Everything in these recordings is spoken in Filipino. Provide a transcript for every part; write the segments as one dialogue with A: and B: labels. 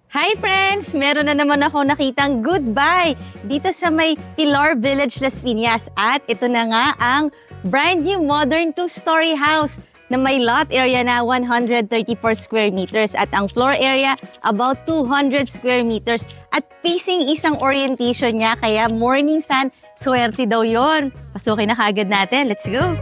A: Hi friends! Meron na naman ako nakitang goodbye dito sa may Pilar Village, Las Piñas. At ito na nga ang brand new modern two-story house na may lot area na 134 square meters at ang floor area about 200 square meters at facing isang orientation niya kaya morning sun, swerte daw yon. Pasukin na kagad natin. Let's go!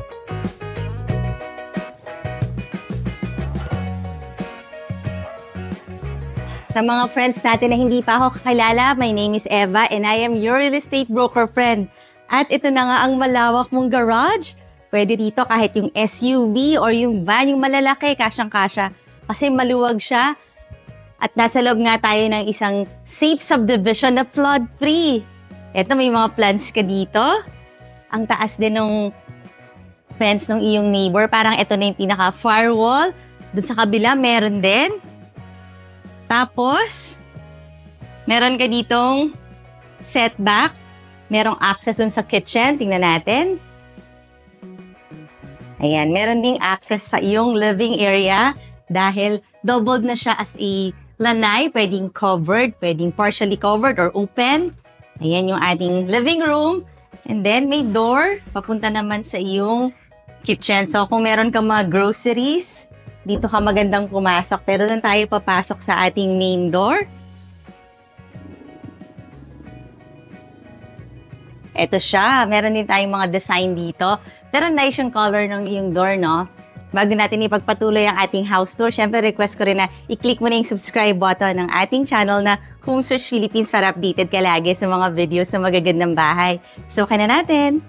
A: Sa mga friends natin na hindi pa ako kakilala, my name is Eva and I am your real estate broker friend. At ito na nga ang malawak mong garage. Pwede dito kahit yung SUV or yung van, yung malalaki, kasyang-kasya. Kasi maluwag siya. At nasa loob nga tayo ng isang safe subdivision na flood-free. Ito, may mga plants ka dito. Ang taas din ng fence ng iyong neighbor. Parang ito na yung pinaka-firewall. Doon sa kabila, meron din. Tapos, meron ka ditong setback. Merong access dun sa kitchen. Tingnan natin. Ayan, meron ding access sa iyong living area dahil doubled na siya as a lanay. Pwedeng covered, pwedeng partially covered or open. Ayan yung ating living room. And then, may door. Papunta naman sa iyong kitchen. So, kung meron ka mga groceries, dito ka magandang pumasok. Pero doon tayo papasok sa ating main door. Ito siya. Meron din tayong mga design dito. Pero nice yung color ng iyong door, no? Bago natin ipagpatuloy ang ating house tour, syempre request ko rin na i-click mo na yung subscribe button ng ating channel na Home Search Philippines para updated ka lagi sa mga videos na magagandang bahay. So, kaya na natin!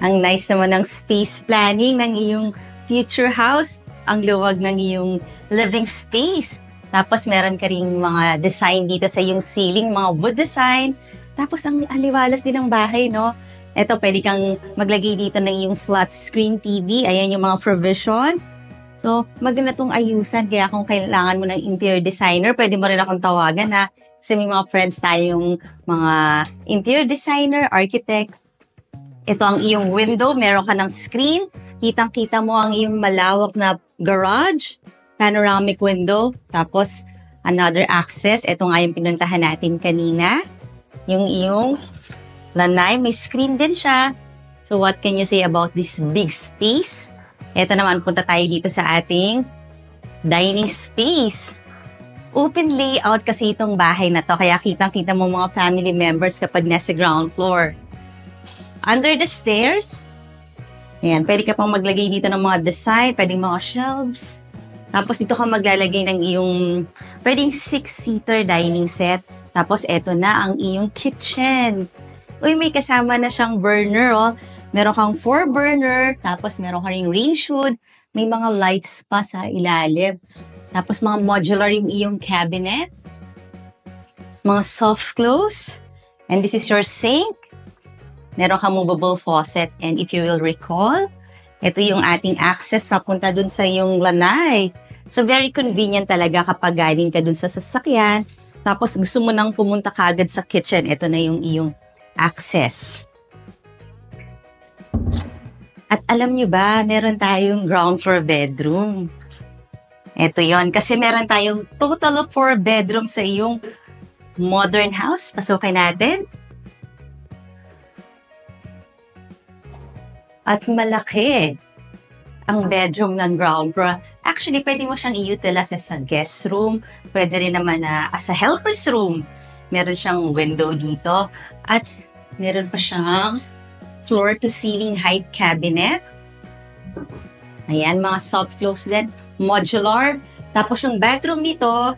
A: Ang nice naman ng space planning ng iyong future house. Ang luwag ng iyong living space. Tapos meron ka ring mga design dito sa iyong ceiling, mga wood design. Tapos ang aliwalas din ng bahay, no? Ito, pwede kang maglagay dito ng iyong flat screen TV. Ayan yung mga provision. So, maganda itong ayusan. Kaya kung kailangan mo ng interior designer, pwede mo rin akong tawagan, ha? Kasi may mga friends tayong mga interior designer, architect. Ito ang iyong window, meron ka ng screen. Kitang-kita mo ang iyong malawak na garage, panoramic window, tapos another access. Ito nga yung pinuntahan natin kanina. Yung iyong lanay, may screen din siya. So what can you say about this big space? Ito naman, punta tayo dito sa ating dining space. Open layout kasi itong bahay na to, kaya kitang-kita mo mga family members kapag nasa ground floor. Under the stairs, ayan, pwede ka pang maglagay dito ng mga design, pwedeng mga shelves. Tapos dito ka maglalagay ng iyong, pwedeng 6-seater dining set. Tapos eto na ang iyong kitchen. Uy, may kasama na siyang burner, oh. Meron kang 4-burner, tapos meron ka ring range hood. May mga lights pa sa ilalim. Tapos mga modular yung iyong cabinet. Mga soft close. And this is your sink. Meron kang movable faucet. And if you will recall, ito yung ating access papunta dun sa iyong lanay. So, very convenient talaga kapag galing ka dun sa sasakyan. Tapos, gusto mo nang pumunta kagad sa kitchen. Ito na yung iyong access. At alam nyo ba, meron tayong ground floor bedroom. Ito yon kasi meron tayong total of 4 bedrooms sa iyong modern house. Pasukin natin. At malaki ang bedroom ng ground floor. Actually, pwede mo siyang i-utilize as a guest room. Pwede rin naman na as a helper's room. Meron siyang window dito. At meron pa siyang floor-to-ceiling height cabinet. Ayan, mga soft close din. Modular. Tapos yung bedroom nito,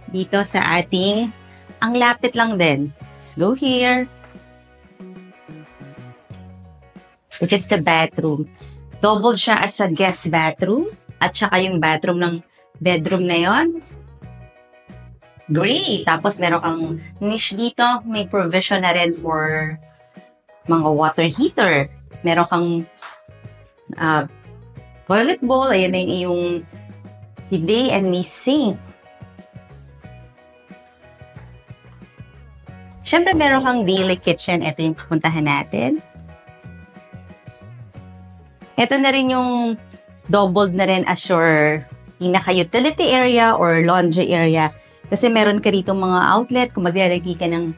A: dito sa ating, ang lapit lang din. Let's go here. Which is the bathroom. Double siya as a guest bathroom. At saka yung bathroom ng bedroom na yon. Great! Tapos meron kang niche dito. May provision na rin for mga water heater. Meron kang toilet bowl. Ayan na yung iyong bidet and may sink. Siyempre meron kang daily kitchen. Ito yung pupuntahan natin. Ito na rin yung doubled na rin as your pinaka-utility area or laundry area. Kasi meron ka rito mga outlet kung maglalagay ka ng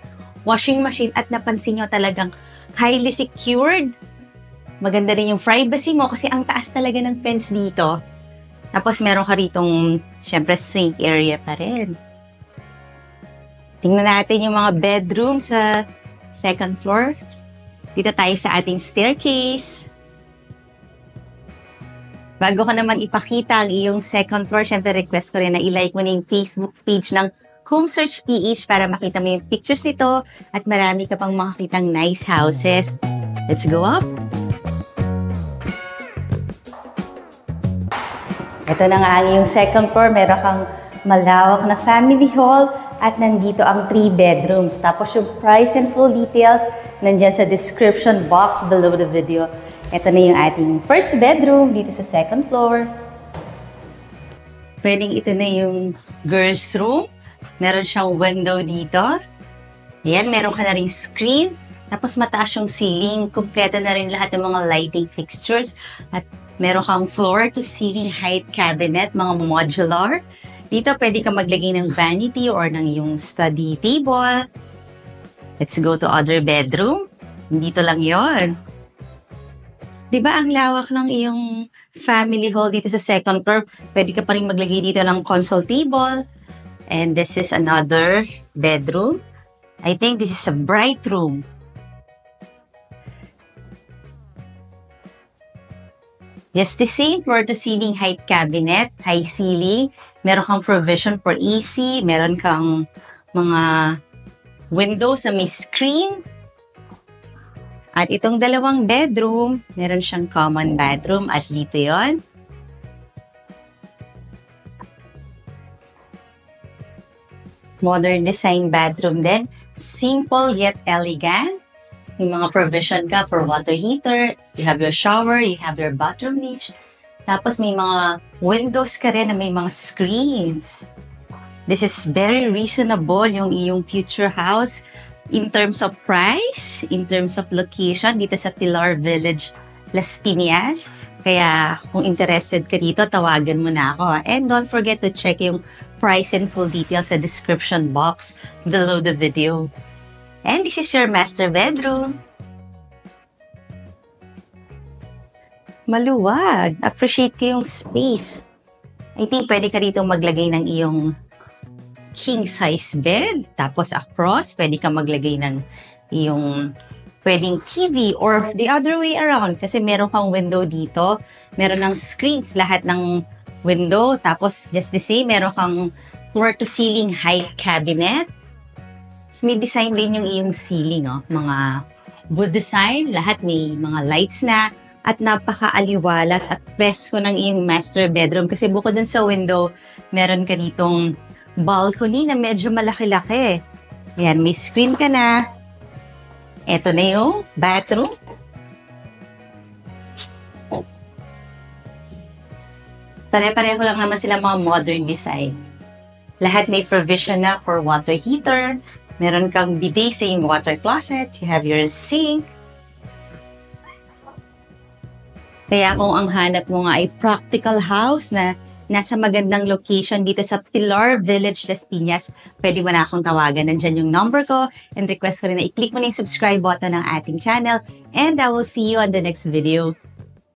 A: washing machine at napansin nyo talagang highly secured. Maganda rin yung privacy mo kasi ang taas talaga ng fence dito. Tapos meron ka ritong, syempre, sink area pa rin. Tingnan natin yung mga bedroom sa second floor. Dito tayo sa ating staircase. Bago ko naman ipakita ang iyong second floor, syempre request ko rin na i-like mo na yung Facebook page ng Home Search PH para makita mo yung pictures nito at marami ka pang makakitang nice houses. Let's go up! Ito na nga ang iyong second floor. Meron kang malawak na family hall at nandito ang 3 bedrooms. Tapos yung price and full details nandyan sa description box below the video. Ito na yung ating first bedroom dito sa second floor. Pwedeng ito na yung girls room. Meron siyang window dito. Ayan, meron ka na ring screen. Tapos mataas yung ceiling. Kompleto na rin lahat ng mga lighting fixtures. At meron kang floor to ceiling height cabinet, mga modular. Dito pwede ka maglagay ng vanity or ng yung study table. Let's go to other bedroom. Dito lang yon. Diba ang lawak ng iyong family hall dito sa second floor? Pwede ka pa rin maglagay dito ng console table. And this is another bedroom. I think this is a bright room. Just the same, floor to ceiling height cabinet, high ceiling. Meron kang provision for AC. Meron kang mga windows na may screen. At itong dalawang bedroom, meron siyang common bathroom at dito yon. Modern design bathroom din. Simple yet elegant. May mga provision ka for water heater. You have your shower, you have your bathroom niche. Tapos may mga windows ka rin na may mga screens. This is very reasonable yung iyong future house. In terms of price, in terms of location, dito sa Pilar Village, Las Piñas. Kaya kung interested ka dito, tawagan mo na ako. And don't forget to check yung price and full details sa description box below the video. And this is your master bedroom. Maluwag. Appreciate ko yung space. I think pwede ka dito maglagay ng iyong king-size bed. Tapos across, pwede ka maglagay ng yung pwedeng TV or the other way around. Kasi meron kang window dito. Meron ng screens lahat ng window. Tapos just the same, meron kang floor-to-ceiling height cabinet. So, may design din yung iyong ceiling. Oh. Mga wood design. Lahat may mga lights na. At napaka-aliwalas at presko ng iyong master bedroom. Kasi bukod dun sa window, meron ka ditong balcony na medyo malaki-laki. Ayan, may screen ka na. Ito na yung bathroom. Pare-pareho lang naman sila mga modern design. Lahat may provision na for water heater. Meron kang bidet sa iyong water closet. You have your sink. Kaya kung ang hanap mo nga ay practical house na nasa magandang location dito sa Pilar Village, Las Piñas, pwede mo na akong tawagan. Nandyan yung number ko and request ko rin na i-click mo na yung subscribe button ng ating channel and I will see you on the next video.